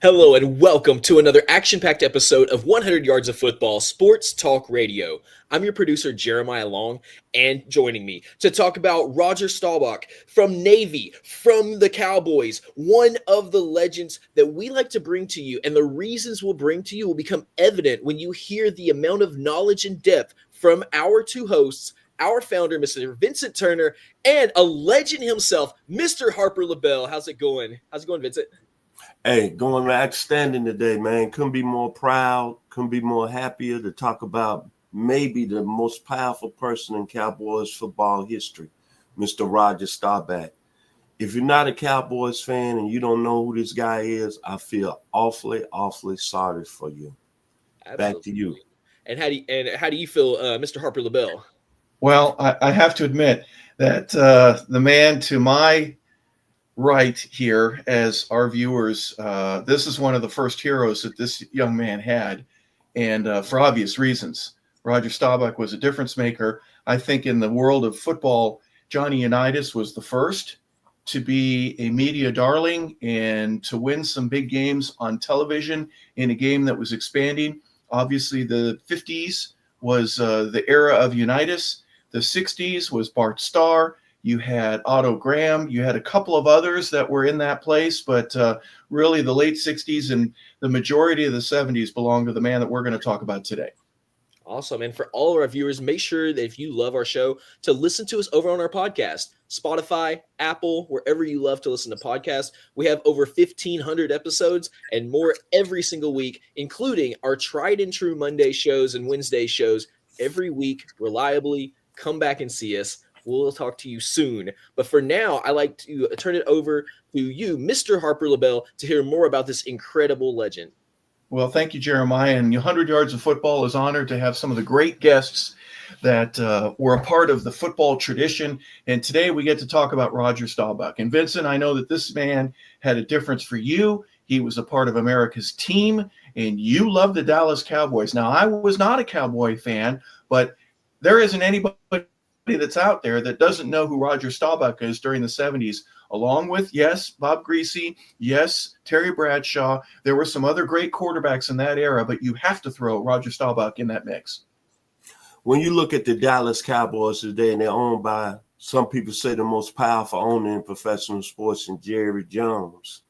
Hello and welcome to another action-packed episode of 100 Yards of Football Sports Talk Radio. I'm your producer, Jeremiah Long, and joining me to talk about Roger Staubach from Navy, from the Cowboys, one of the legends that we like to bring to you, and the reasons we'll bring to you will become evident when you hear the amount of knowledge and depth from our two hosts, our founder, Mr. Vincent Turner, and a legend himself, Mr. Harper LaBelle. How's it going? How's it going, Vincent? Hey, going outstanding today, man. Couldn't be more proud, couldn't be more happier to talk about maybe the most powerful person in Cowboys football history, Mr. Roger Staubach. If you're not a Cowboys fan and you don't know who this guy is, I feel awfully, awfully sorry for you. Absolutely. Back to you. And how do you feel, Mr. Harper LaBelle? Well, I have to admit that the man to my right here, as our viewers, this is one of the first heroes that this young man had, and for obvious reasons. Roger Staubach was a difference maker. I think in the world of football, Johnny Unitas was the first to be a media darling and to win some big games on television in a game that was expanding. Obviously, the 50s was the era of Unitas. The 60s was Bart Starr. You had Otto Graham. You had a couple of others that were in that place, but really the late 60s and the majority of the 70s belong to the man that we're going to talk about today. Awesome. And for all of our viewers, make sure that if you love our show, to listen to us over on our podcast, Spotify, Apple, wherever you love to listen to podcasts. We have over 1,500 episodes and more every single week, including our tried and true Monday shows and Wednesday shows every week reliably. Come back and see us. We'll talk to you soon. But for now, I like to turn it over to you, Mr. Harper LaBelle, to hear more about this incredible legend. Well, thank you, Jeremiah. And 100 Yards of Football is honored to have some of the great guests that were a part of the football tradition. And today we get to talk about Roger Staubach. And Vincent, I know that this man had a difference for you. He was a part of America's team, and you love the Dallas Cowboys. Now, I was not a Cowboy fan, but there isn't anybody that's out there that doesn't know who Roger Staubach is during the 70s, along with, yes, Bob Greasy, yes, Terry Bradshaw. There were some other great quarterbacks in that era, but you have to throw Roger Staubach in that mix. When you look at the Dallas Cowboys today, and they're owned by, some people say, the most powerful owner in professional sports, and Jerry Jones,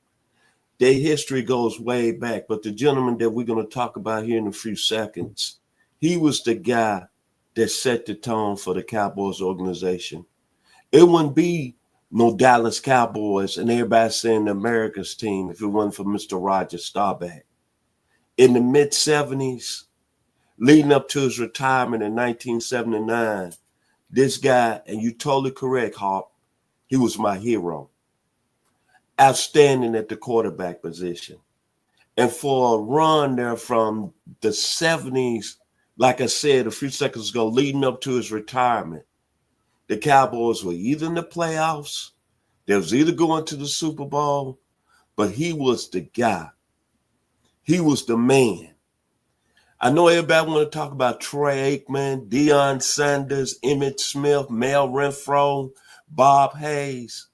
their history goes way back. But the gentleman that we're going to talk about here in a few seconds, he was the guy that set the tone for the Cowboys organization. It wouldn't be no Dallas Cowboys and everybody saying America's team if it wasn't for Mr. Roger Staubach. In the mid-70s, leading up to his retirement in 1979, this guy, and you're totally correct, Hawk, he was my hero. Outstanding at the quarterback position. And for a run there from the 70s, like I said a few seconds ago, leading up to his retirement, the Cowboys were either in the playoffs, they was either going to the Super Bowl, but he was the guy. He was the man. I know everybody want to talk about Troy Aikman, Deion Sanders, Emmitt Smith, Mel Renfro, Bob Hayes.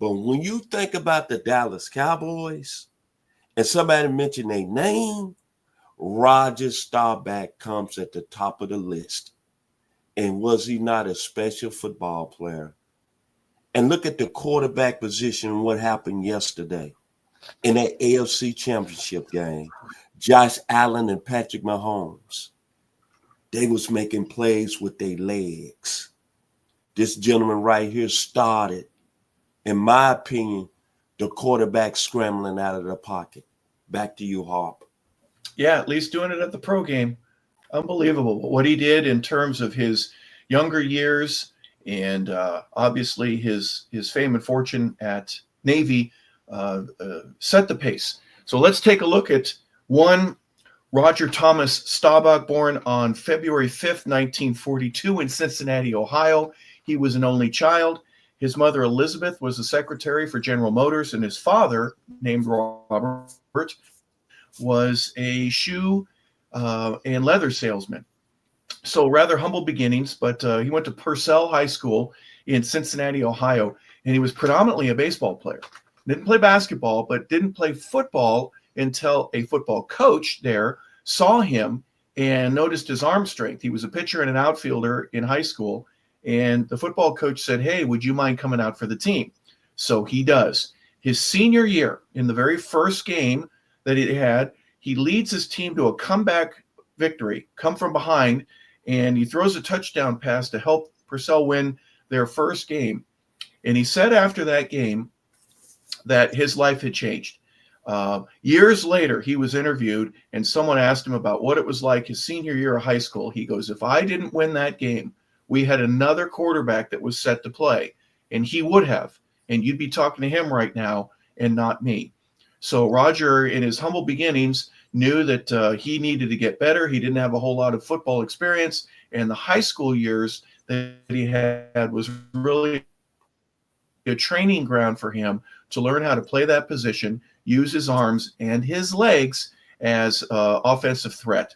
But when you think about the Dallas Cowboys and somebody mention their name, Roger Staubach comes at the top of the list. And was he not a special football player? And look at the quarterback position and what happened yesterday in that AFC Championship game. Josh Allen and Patrick Mahomes, they was making plays with their legs. This gentleman right here started, in my opinion, the quarterback scrambling out of the pocket. Back to you, Harp. Yeah, at least doing it at the pro game. Unbelievable. What he did in terms of his younger years and obviously his fame and fortune at Navy set the pace. So let's take a look at one Roger Thomas Staubach, born on February 5th, 1942 in Cincinnati, Ohio. He was an only child. His mother, Elizabeth, was the secretary for General Motors, and his father, named Robert, was a shoe and leather salesman. So rather humble beginnings, but he went to Purcell High School in Cincinnati, Ohio, and he was predominantly a baseball player. Didn't play basketball, but didn't play football until a football coach there saw him and noticed his arm strength. He was a pitcher and an outfielder in high school. And the football coach said, hey, would you mind coming out for the team? So he does. His senior year, in the very first game that he had, he leads his team to a comeback victory, come from behind, and he throws a touchdown pass to help Purcell win their first game. And he said after that game that his life had changed. Years later, he was interviewed, and someone asked him about what it was like his senior year of high school. He goes, if I didn't win that game, we had another quarterback that was set to play, and he would have. And you'd be talking to him right now and not me. So Roger, in his humble beginnings, knew that he needed to get better. He didn't have a whole lot of football experience, and the high school years that he had was really a training ground for him to learn how to play that position, use his arms and his legs as offensive threat.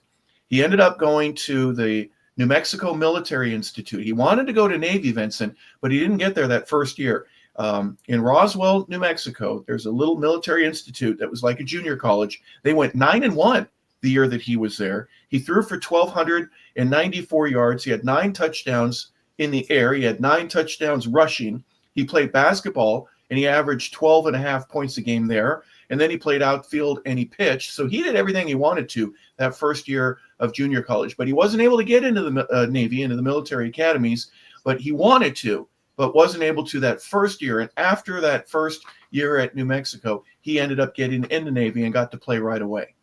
He ended up going to the New Mexico Military Institute. He wanted to go to Navy, Vincent, but he didn't get there that first year. In Roswell, New Mexico, there's a little military institute that was like a junior college. They went 9-1 the year that he was there. He threw for 1,294 yards. He had 9 touchdowns in the air. He had 9 touchdowns rushing. He played basketball, and he averaged 12.5 points a game there. And then he played outfield, and he pitched. So he did everything he wanted to that first year of junior college. But he wasn't able to get into the Navy, into the military academies, but he wanted to, but wasn't able to that first year. And after that first year at New Mexico, he ended up getting in the Navy and got to play right away.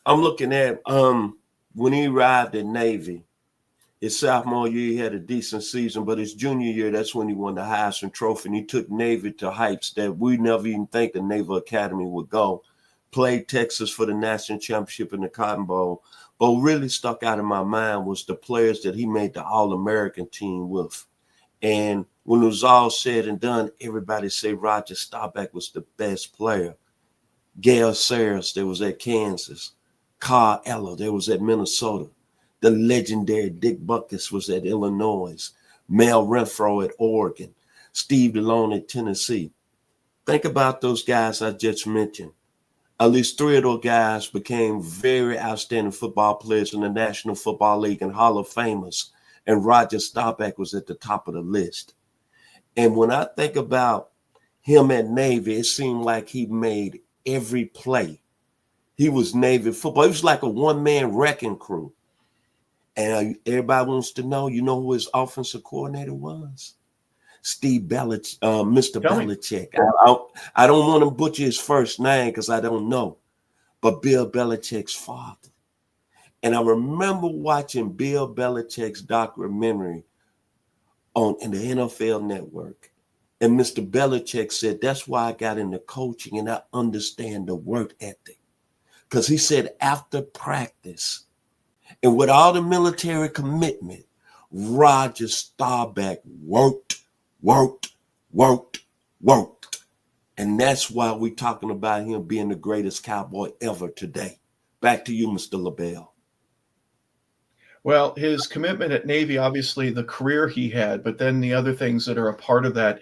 I'm looking at when he arrived at Navy, his sophomore year, he had a decent season, but his junior year, that's when he won the Heisman Trophy, and he took Navy to heights that we never even think the Naval Academy would go. Played Texas for the national championship in the Cotton Bowl. But what really stuck out in my mind was the players that he made the All-American team with. And when it was all said and done, everybody said Roger Staubach was the best player. Gail Sayers, that was at Kansas. Carl Eller, that was at Minnesota. The legendary Dick Butkus was at Illinois. Mel Renfro at Oregon. Steve DeLone at Tennessee. Think about those guys I just mentioned. At least 3 of those guys became very outstanding football players in the National Football League and Hall of Famers. And Roger Staubach was at the top of the list. And when I think about him at Navy, it seemed like he made every play. He was Navy football. He was like a one-man wrecking crew. And everybody wants to know, you know who his offensive coordinator was? Steve Belichick, Mr. Belichick. I don't want to butcher his first name because I don't know. But Bill Belichick's father. And I remember watching Bill Belichick's documentary in the NFL Network. And Mr. Belichick said, that's why I got into coaching and I understand the work ethic. Because he said after practice, and with all the military commitment, Roger Staubach worked. And that's why we're talking about him being the greatest Cowboy ever today. Back to you, Mr. LaBelle. Well, his commitment at Navy, obviously the career he had, but then the other things that are a part of that,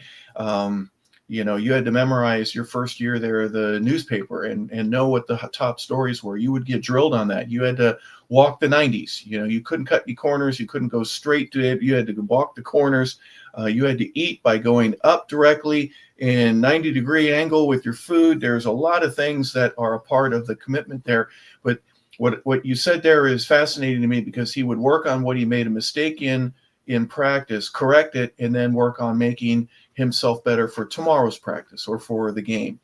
you had to memorize your first year there, the newspaper, and know what the top stories were. You would get drilled on that. You had to walk the 90s. You couldn't cut any corners. You couldn't go straight to it. You had to walk the corners. You had to eat by going up directly in 90-degree angle with your food. There's a lot of things that are a part of the commitment there. But what you said there is fascinating to me because he would work on what he made a mistake in practice, correct it, and then work on making himself better for tomorrow's practice or for the game.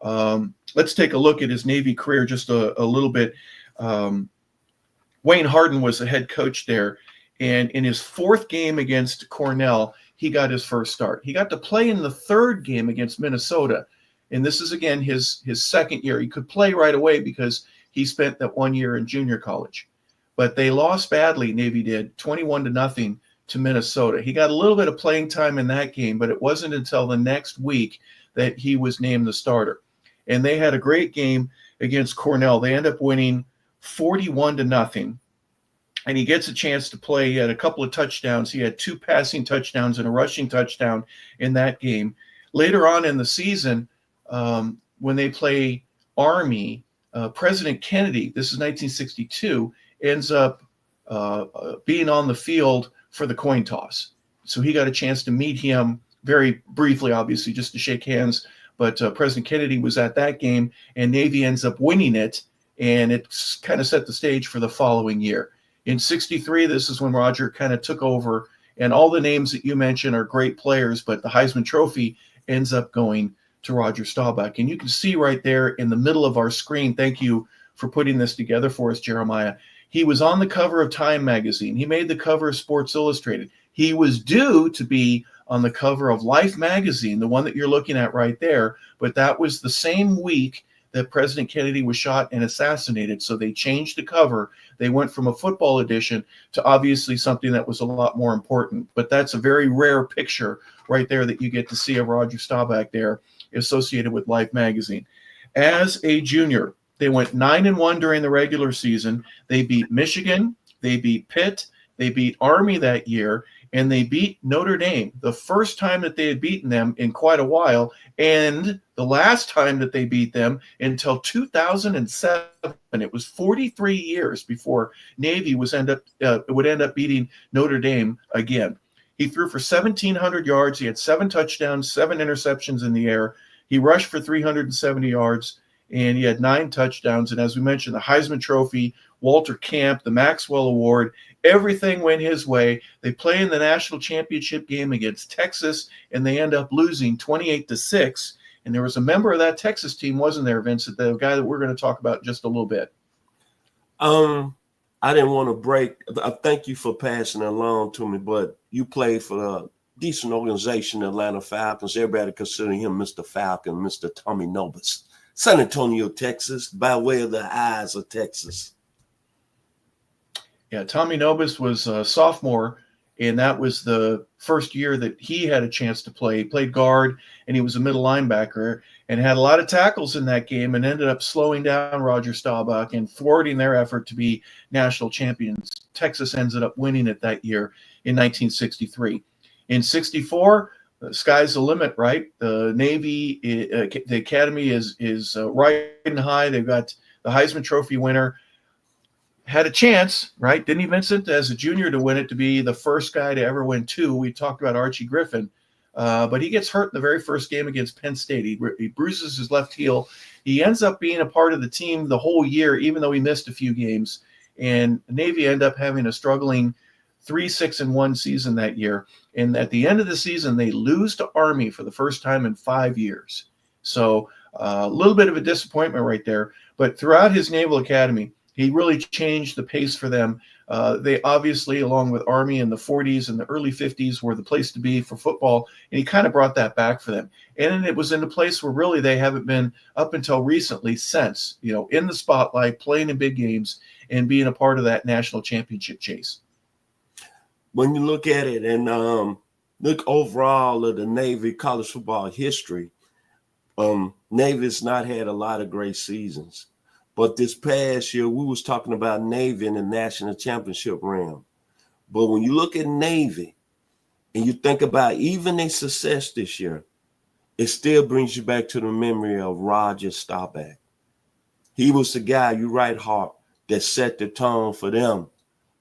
Let's take a look at his Navy career just a little bit. Wayne Hardin was the head coach there, and in his 4th game against Cornell, he got his first start. He got to play in the 3rd game against Minnesota, and this is, again, his 2nd year. He could play right away because he spent that 1 year in junior college. But they lost badly, Navy did, 21-0 to Minnesota. He got a little bit of playing time in that game, but it wasn't until the next week that he was named the starter. And they had a great game against Cornell. They end up winning 41-0. And he gets a chance to play. He had a couple of touchdowns. He had 2 passing touchdowns and a rushing touchdown in that game. Later on in the season, when they play Army, President Kennedy, this is 1962, ends up being on the field for the coin toss. So he got a chance to meet him very briefly, obviously, just to shake hands. But President Kennedy was at that game, and Navy ends up winning it, and it kind of set the stage for the following year. In 63, this is when Roger kind of took over, and all the names that you mentioned are great players, but the Heisman Trophy ends up going to Roger Staubach. And you can see right there in the middle of our screen, thank you for putting this together for us, Jeremiah. He was on the cover of Time magazine. He made the cover of Sports Illustrated. He was due to be on the cover of Life magazine, the one that you're looking at right there, but that was the same week that President Kennedy was shot and assassinated. So they changed the cover. They went from a football edition to obviously something that was a lot more important. But that's a very rare picture right there that you get to see of Roger Staubach there associated with Life magazine. As a junior, they went 9-1 during the regular season. They beat Michigan, they beat Pitt, they beat Army that year, and they beat Notre Dame, the first time that they had beaten them in quite a while, and the last time that they beat them until 2007. It was 43 years before Navy would end up beating Notre Dame again. He threw for 1,700 yards. He had 7 touchdowns, 7 interceptions in the air. He rushed for 370 yards, and he had 9 touchdowns. And as we mentioned, the Heisman Trophy, Walter Camp, the Maxwell Award, everything went his way. They play in the national championship game against Texas, and they end up losing 28-6. And there was a member of that Texas team, wasn't there, Vincent, the guy that we're going to talk about in just a little bit? I didn't want to break. Thank you for passing it along to me, but you played for a decent organization, the Atlanta Falcons. Everybody considering him Mr. Falcon, Mr. Tommy Nobis. San Antonio, Texas, by way of the eyes of Texas. Yeah, Tommy Nobis was a sophomore, and that was the first year that he had a chance to play. He played guard, and he was a middle linebacker, and had a lot of tackles in that game, and ended up slowing down Roger Staubach and thwarting their effort to be national champions. Texas ended up winning it that year in 1963. In 64, the sky's the limit, right? The Navy, the Academy is riding high. They've got the Heisman Trophy winner. Had a chance, right? Didn't he, Vincent, as a junior to win it, to be the first guy to ever win 2. We talked about Archie Griffin, but he gets hurt in the very first game against Penn State. He bruises his left heel. He ends up being a part of the team the whole year, even though he missed a few games. And Navy ended up having a struggling 3-6-1 season that year. And at the end of the season, they lose to Army for the first time in 5 years. So a little bit of a disappointment right there. But throughout his Naval Academy, he really changed the pace for them. They obviously, along with Army in the 40s and the early 50s, were the place to be for football, and he kind of brought that back for them. And it was in a place where really they haven't been up until recently since, in the spotlight, playing in big games, and being a part of that national championship chase. When you look at it and look overall at the Navy college football history, Navy's not had a lot of great seasons. But this past year, we was talking about Navy in the national championship realm. But when you look at Navy and you think about even their success this year, it still brings you back to the memory of Roger Staubach. He was the guy, you're right, Hart, that set the tone for them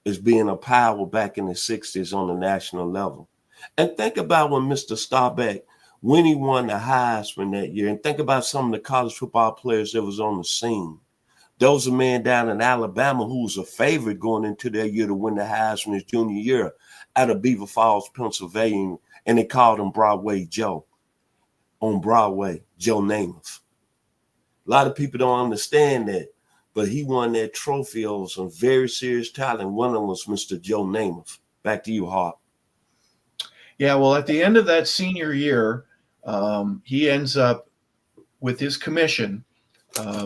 as being a power back in the 60s on the national level. And think about when Mr. Staubach, when he won the Heisman that year, and think about some of the college football players that was on the scene. There was a man down in Alabama who was a favorite going into that year to win the Heisman his junior year out of Beaver Falls, Pennsylvania, and they called him Broadway Joe. On Broadway, Joe Namath. A lot of people don't understand that, but he won that trophy over some very serious talent. One of them was Mr. Joe Namath. Back to you, Hart. Yeah, well, at the end of that senior year, he ends up with his commission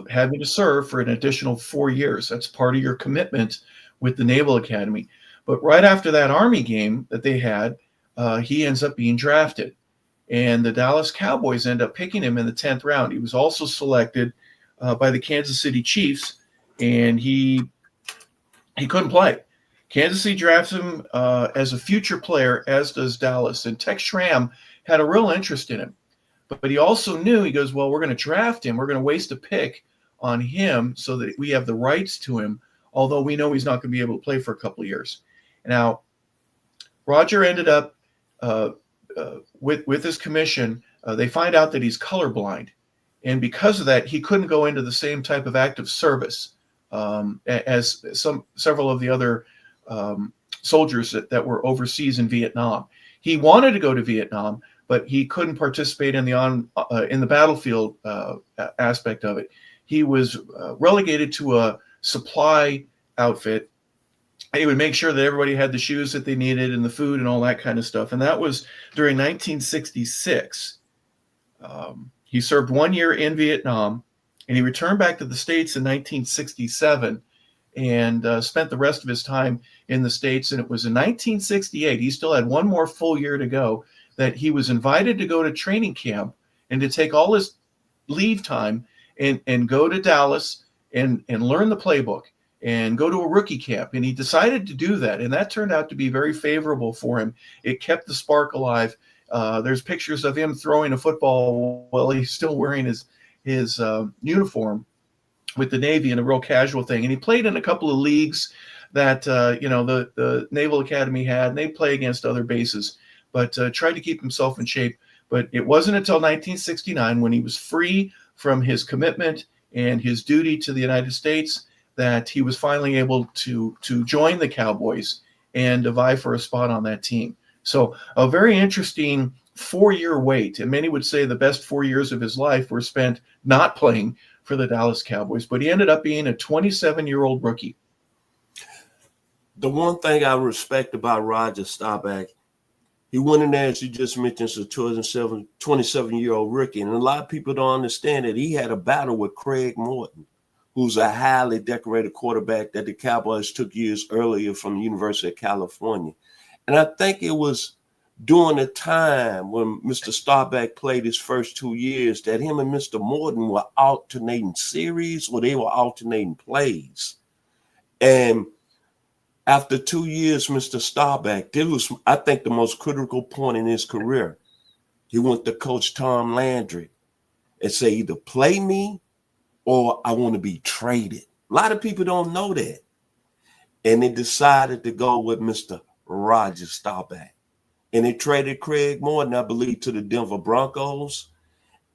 having to serve for an additional 4 years. That's part of your commitment with the Naval Academy. But right after that Army game that they had, he ends up being drafted. And the Dallas Cowboys end up picking him in the 10th round. He was also selected by the Kansas City Chiefs, and he couldn't play. Kansas City drafts him as a future player, as does Dallas. And Tex Schramm had a real interest in him. But he also knew, he goes, well, we're going to draft him. We're going to waste a pick on him so that we have the rights to him, although we know he's not going to be able to play for a couple of years. Now, Roger ended up with his commission. They find out that he's colorblind, and because of that, he couldn't go into the same type of active service as several of the other soldiers that were overseas in Vietnam. He wanted to go to Vietnam, but he couldn't participate in the battlefield aspect of it. He was relegated to a supply outfit. He would make sure that everybody had the shoes that they needed and the food and all that kind of stuff. And that was during 1966. He served 1 year in Vietnam, and he returned back to the States in 1967 and spent the rest of his time in the States. And it was in 1968, he still had one more full year to go, that he was invited to go to training camp and to take all his leave time and go to Dallas and learn the playbook and go to a rookie camp. And he decided to do that. And that turned out to be very favorable for him. It kept the spark alive. There's pictures of him throwing a football while he's still wearing his uniform with the Navy in a real casual thing. And he played in a couple of leagues that, the Naval Academy had, and they play against other bases, but tried to keep himself in shape. But it wasn't until 1969, when he was free from his commitment and his duty to the United States, that he was finally able to join the Cowboys and vie for a spot on that team. So a very interesting 4-year wait. And many would say the best 4 years of his life were spent not playing for the Dallas Cowboys, but he ended up being a 27-year-old rookie. The one thing I respect about Roger Staubach, he went in there, as you just mentioned, as a 27-year-old rookie. And a lot of people don't understand that he had a battle with Craig Morton, who's a highly decorated quarterback that the Cowboys took years earlier from the University of California. And I think it was during the time when Mr. Staubach played his first 2 years that him and Mr. Morton were alternating series, or they were alternating plays. And after 2 years, Mr. Staubach, this was, I think, the most critical point in his career. He went to Coach Tom Landry and said, either play me or I want to be traded. A lot of people don't know that. And they decided to go with Mr. Roger Staubach. And they traded Craig Morton, I believe, to the Denver Broncos.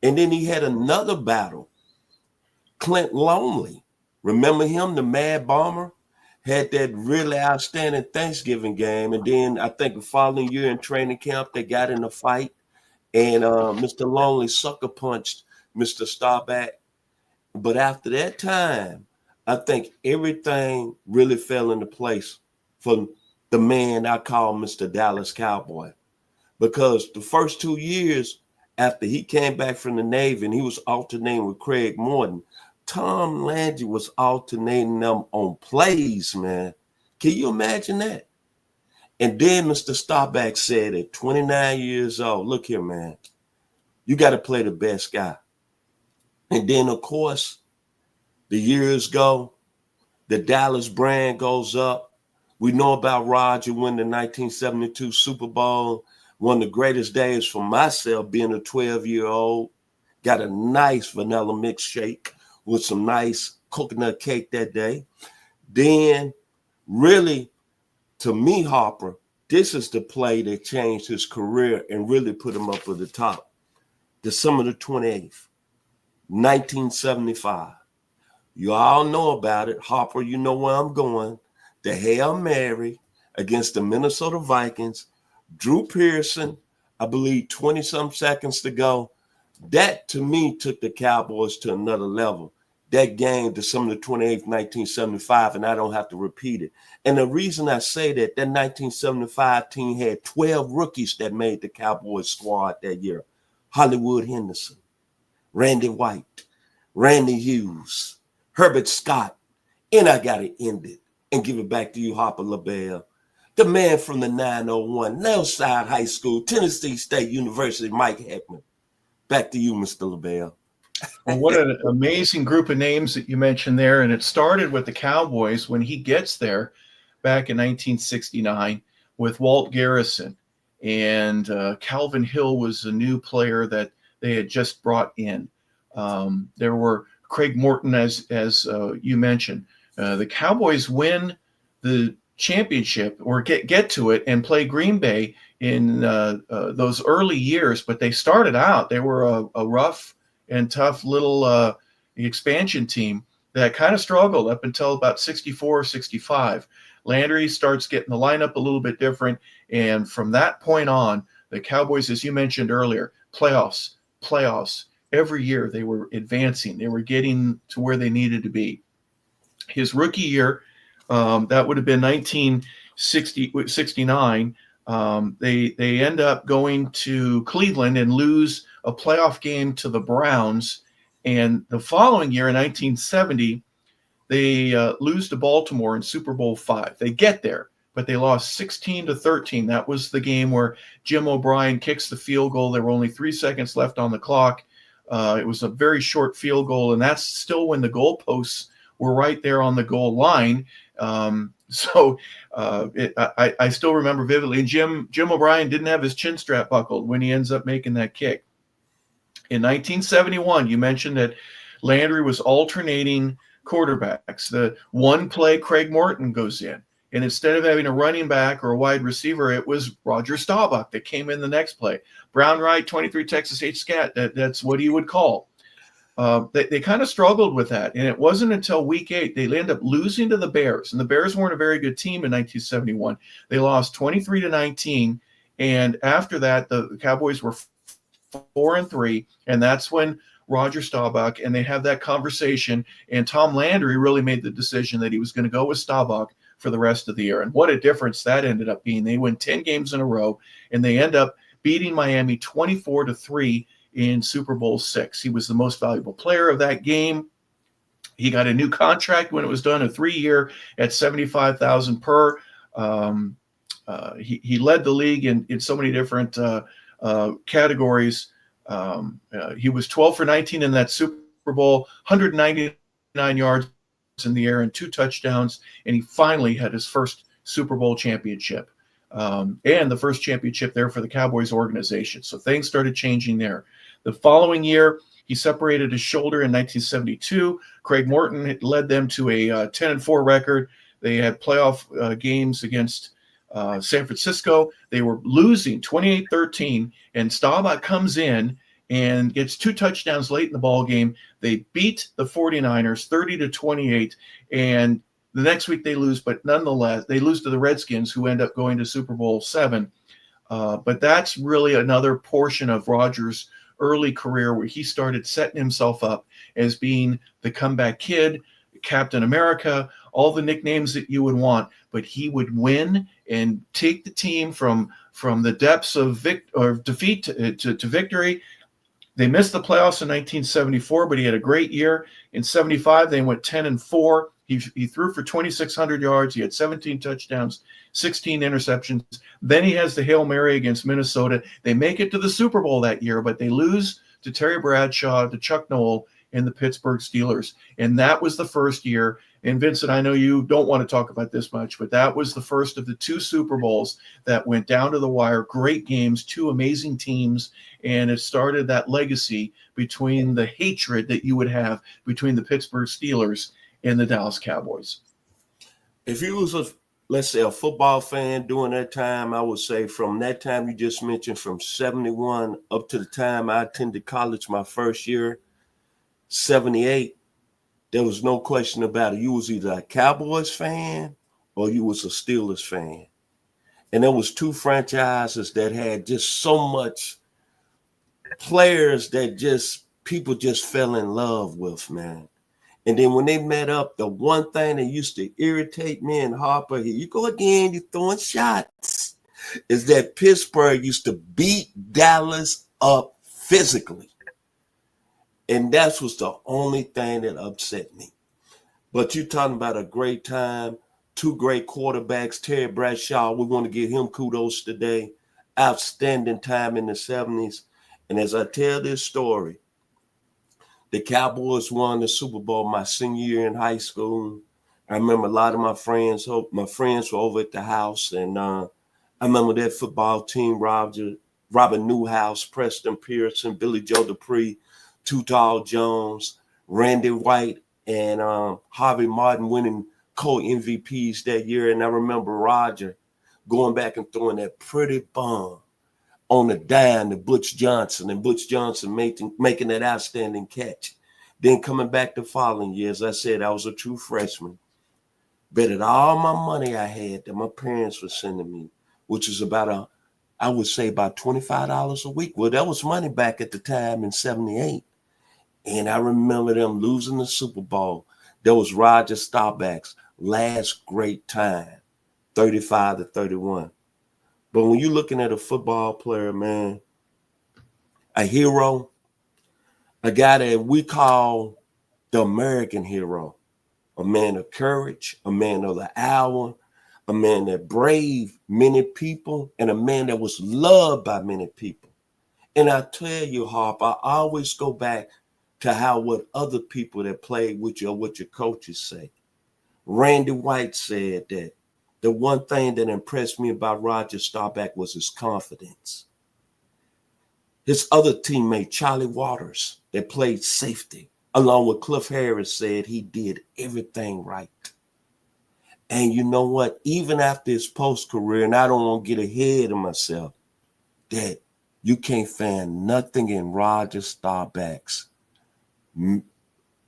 And then he had another battle. Clint Longley, remember him, the Mad Bomber? Had that really outstanding Thanksgiving game. And then I think the following year in training camp, they got in a fight. And Mr. Longley sucker punched Mr. Staubach. But after that time, I think everything really fell into place for the man I call Mr. Dallas Cowboy. Because the first 2 years after he came back from the Navy and he was alternating with Craig Morton, Tom Landry was alternating them on plays, man. Can you imagine that? And then Mr. Staubach said at 29 years old, look here, man, you got to play the best guy. And then, of course, the years go, the Dallas brand goes up. We know about Roger winning the 1972 Super Bowl, one of the greatest days for myself being a 12-year-old. Got a nice vanilla milkshake with some nice coconut cake that day. Then, really, to me, Harper, this is the play that changed his career and really put him up at the top. December the 28th, 1975. You all know about it. Harper, you know where I'm going. The Hail Mary against the Minnesota Vikings. Drew Pearson, I believe 20-some seconds to go. That, to me, took the Cowboys to another level. That game, December 28th, 1975, and I don't have to repeat it. And the reason I say that 1975 team had 12 rookies that made the Cowboys squad that year. Hollywood Henderson, Randy White, Randy Hughes, Herbert Scott, and I got to end it and give it back to you, Harper LaBelle, the man from the 901, Nelside High School, Tennessee State University, Mike Heckman. Back to you, Mr. LaBelle. Well, what an amazing group of names that you mentioned there. And it started with the Cowboys when he gets there back in 1969 with Walt Garrison. And Calvin Hill was a new player that they had just brought in. There were Craig Morton, as you mentioned. The Cowboys win the championship or get to it and play Green Bay in those early years, but they started out, they were a rough and tough little expansion team that kind of struggled up until about 64, 65. Landry starts getting the lineup a little bit different, and from that point on, the Cowboys, as you mentioned earlier, playoffs. Every year they were advancing. They were getting to where they needed to be. His rookie year, that would have been 1969. They end up going to Cleveland and lose a playoff game to the Browns. And the following year, in 1970, they lose to Baltimore in Super Bowl V. They get there, but they lost 16-13. That was the game where Jim O'Brien kicks the field goal. There were only 3 seconds left on the clock. It was a very short field goal, and that's still when the goalposts were right there on the goal line. I still remember vividly. And Jim O'Brien didn't have his chin strap buckled when he ends up making that kick. In 1971, you mentioned that Landry was alternating quarterbacks. The one play, Craig Morton goes in, and instead of having a running back or a wide receiver, it was Roger Staubach that came in the next play. Brown right, 23 Texas H scat. That's what he would call. They kind of struggled with that, and it wasn't until week 8 they end up losing to the Bears, and the Bears weren't a very good team in 1971. They lost 23-19, and after that, the Cowboys were 4-3, and that's when Roger Staubach, and they have that conversation, and Tom Landry really made the decision that he was going to go with Staubach for the rest of the year. And what a difference that ended up being. They win 10 games in a row, and they end up beating Miami 24-3 in Super Bowl VI. He was the most valuable player of that game. He got a new contract when it was done, a 3-year at $75,000 per. He led the league in so many different categories. He was 12 for 19 in that Super Bowl, 199 yards in the air and 2 touchdowns, and he finally had his first Super Bowl championship, and the first championship there for the Cowboys organization. So things started changing there. The following year, he separated his shoulder in 1972. Craig Morton led them to a 10-4 record. They had playoff games against San Francisco. They were losing 28-13, and Staubach comes in and gets 2 touchdowns late in the ball game. They beat the 49ers 30-28, and the next week they lose, but nonetheless, they lose to the Redskins, who end up going to Super Bowl VII. But that's really another portion of Rodgers' early career where he started setting himself up as being the comeback kid, Captain America, all the nicknames that you would want, but he would win and take the team from the depths of defeat to victory. They missed the playoffs in 1974, but he had a great year. In 75, they went 10-4. He threw for 2,600 yards. He had 17 touchdowns, 16 interceptions. Then he has the Hail Mary against Minnesota. They make it to the Super Bowl that year, but they lose to Terry Bradshaw, to Chuck Noll, and the Pittsburgh Steelers. And that was the first year. And Vincent, I know you don't want to talk about this much, but that was the first of the 2 Super Bowls that went down to the wire. Great games, 2 amazing teams. And it started that legacy between the hatred that you would have between the Pittsburgh Steelers and the Dallas Cowboys. If you was let's say a football fan during that time, I would say from that time you just mentioned, from 71 up to the time I attended college my first year, 78, there was no question about it. You was either a Cowboys fan or you was a Steelers fan. And there was 2 franchises that had just so much players that just people just fell in love with, man. And then when they met up, the one thing that used to irritate me and Harper, here you go again, you're throwing shots, is that Pittsburgh used to beat Dallas up physically. And that was the only thing that upset me. But you're talking about a great time, 2 great quarterbacks, Terry Bradshaw, we want to give him kudos today. Outstanding time in the 70s. And as I tell this story, the Cowboys won the Super Bowl my senior year in high school. I remember a lot of my friends were over at the house, and I remember that football team, Robert Newhouse, Preston Pearson, Billy Joe Dupree, Too Tall Jones, Randy White and Harvey Martin winning co-MVPs that year. And I remember Roger going back and throwing that pretty bomb on the dime to Butch Johnson, and Butch Johnson making that outstanding catch. Then coming back the following year, as I said, I was a true freshman. Betted all my money I had that my parents were sending me, which is I would say about $25 a week. Well, that was money back at the time in 78. And I remember them losing the Super Bowl. That was Roger Staubach's last great time, 35-31. But when you're looking at a football player, man, a hero, a guy that we call the American hero, a man of courage, a man of the hour, a man that braved many people, and a man that was loved by many people. And I tell you, Harp, I always go back to what other people that played with you or what your coaches say. Randy White said that the one thing that impressed me about Roger Staubach was his confidence. His other teammate, Charlie Waters, that played safety, along with Cliff Harris, said he did everything right. And you know what? Even after his post-career, and I don't want to get ahead of myself, that you can't find nothing in Roger Staubach's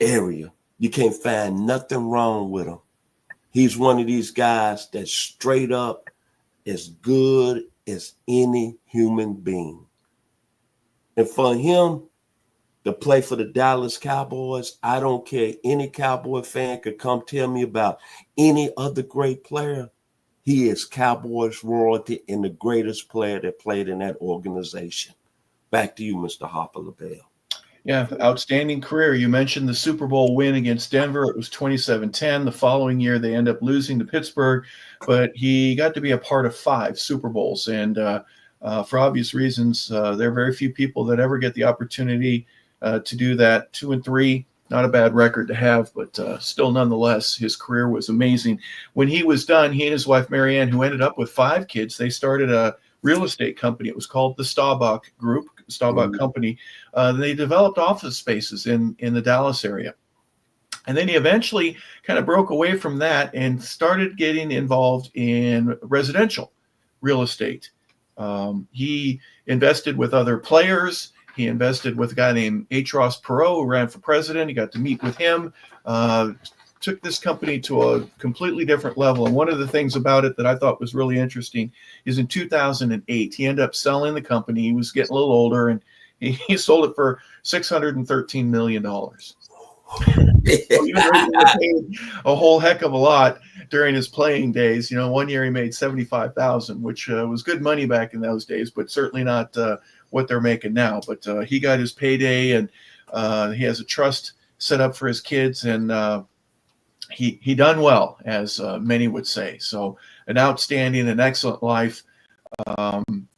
area. You can't find nothing wrong with him. He's one of these guys that's straight up as good as any human being. And for him to play for the Dallas Cowboys, I don't care. Any Cowboy fan could come tell me about any other great player. He is Cowboys royalty and the greatest player that played in that organization. Back to you, Mr. Harper LaBelle. Yeah, outstanding career. You mentioned the Super Bowl win against Denver. It was 27-10. The following year, they end up losing to Pittsburgh, but he got to be a part of 5 Super Bowls. And for obvious reasons, there are very few people that ever get the opportunity to do that. 2 and 3, not a bad record to have, but still, nonetheless, his career was amazing. When he was done, he and his wife, Marianne, who ended up with 5 kids, they started a real estate company. It was called the Staubach Group, Staubach Company. They developed office spaces in the Dallas area. And then he eventually kind of broke away from that and started getting involved in residential real estate. He invested with other players. He invested with a guy named H. Ross Perot, who ran for president. He got to meet with him, took this company to a completely different level. And one of the things about it that I thought was really interesting is in 2008, he ended up selling the company. He was getting a little older, and he sold it for $613 million. So even though he paid a whole heck of a lot during his playing days, you know, one year he made $75,000, which was good money back in those days, but certainly not what they're making now. But he got his payday, and he has a trust set up for his kids, and he done well, as many would say. So an outstanding and excellent life.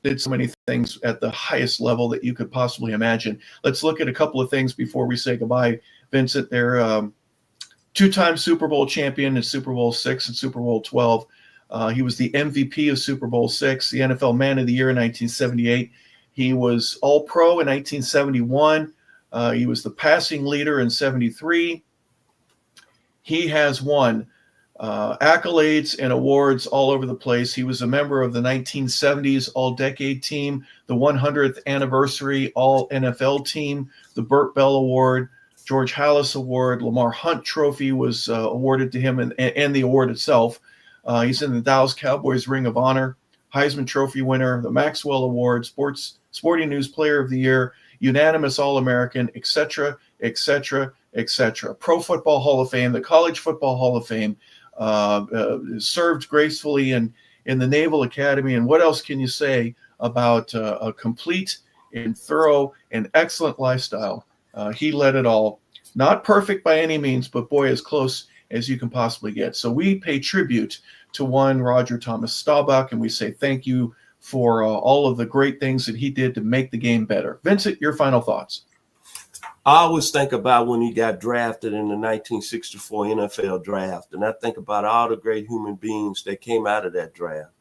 Did so many things at the highest level that you could possibly imagine. Let's look at a couple of things before we say goodbye, Vincent. They're 2-time Super Bowl champion in Super Bowl 6 and Super Bowl 12. He was the MVP of Super Bowl 6, the NFL Man of the Year in 1978. He was All-Pro in 1971. He was the passing leader in 73. He has won accolades and awards all over the place. He was a member of the 1970s All-Decade Team, the 100th Anniversary All-NFL Team, the Burt Bell Award, George Halas Award, Lamar Hunt Trophy was awarded to him, and the award itself. He's in the Dallas Cowboys Ring of Honor, Heisman Trophy winner, the Maxwell Award, Sporting News Player of the Year, unanimous All-American, etc., etc., etc. Pro Football Hall of Fame, the College Football Hall of Fame, served gracefully in the Naval Academy. And what else can you say about a complete and thorough and excellent lifestyle? He led it all. Not perfect by any means, but boy, as close as you can possibly get. So we pay tribute to one Roger Thomas Staubach, and we say thank you for all of the great things that he did to make the game better. Vincent, your final thoughts. I always think about when he got drafted in the 1964 NFL draft, and I think about all the great human beings that came out of that draft.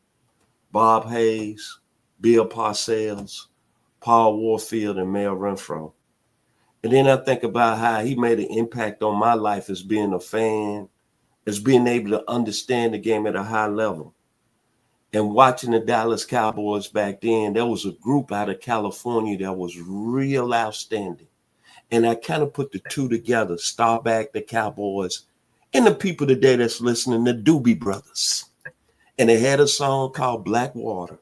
Bob Hayes, Bill Parcells, Paul Warfield, and Mel Renfro. And then I think about how he made an impact on my life as being a fan, as being able to understand the game at a high level. And watching the Dallas Cowboys back then, there was a group out of California that was real outstanding. And I kind of put the two together, Staubach, the Cowboys, and the people today that's listening, the Doobie Brothers. And they had a song called Blackwater.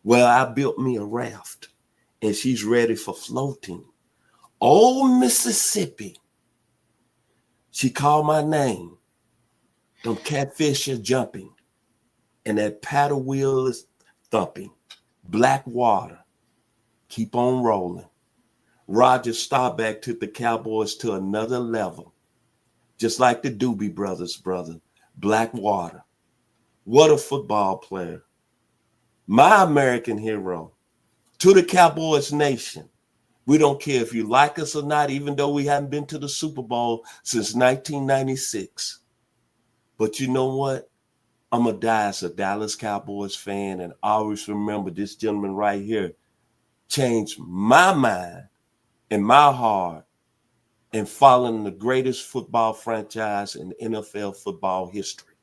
Well, I built me a raft, and she's ready for floating. Old Mississippi. She called my name. Them catfish are jumping, and that paddle wheel is thumping. Black water. Keep on rolling. Roger Staubach took the Cowboys to another level, just like the Doobie Brothers, brother. Blackwater. What a football player. My American hero. To the Cowboys nation. We don't care if you like us or not, even though we haven't been to the Super Bowl since 1996. But you know what? I'm going to die as a Dallas Cowboys fan, and always remember this gentleman right here changed my mind and my heart in following the greatest football franchise in NFL football history.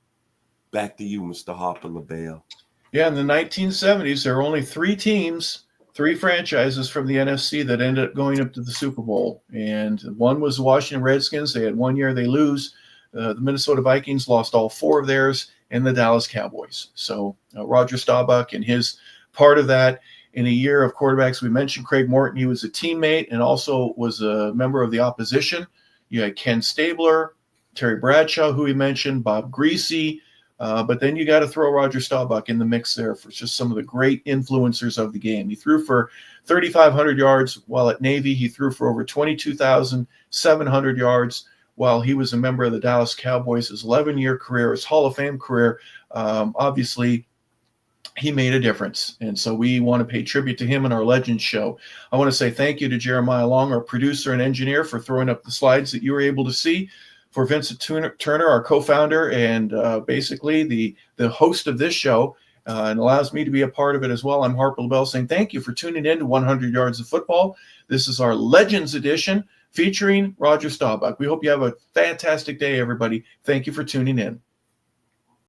Back to you, Mr. Harper LaBelle. Yeah, in the 1970s, there were only three teams, three franchises from the NFC that ended up going up to the Super Bowl. And one was the Washington Redskins. They had 1 year they lose. The Minnesota Vikings lost all four of theirs, and the Dallas Cowboys. So Roger Staubach and his part of that. In a year of quarterbacks, we mentioned Craig Morton. He was a teammate and also was a member of the opposition. You had Ken Stabler, Terry Bradshaw, who we mentioned, Bob Greasy. But then you got to throw Roger Staubach in the mix there for just some of the great influencers of the game. He threw for 3,500 yards while at Navy. He threw for over 22,700 yards while he was a member of the Dallas Cowboys. His 11-year career, his Hall of Fame career, obviously he made a difference. And so we want to pay tribute to him in our Legends show. I want to say thank you to Jeremiah Long, our producer and engineer, for throwing up the slides that you were able to see. For Vincent Turner, our co-founder and basically the host of this show, and allows me to be a part of it as well. I'm Harper LaBelle saying thank you for tuning in to 100 Yards of Football. This is our Legends edition featuring Roger Staubach. We hope you have a fantastic day, everybody. Thank you for tuning in.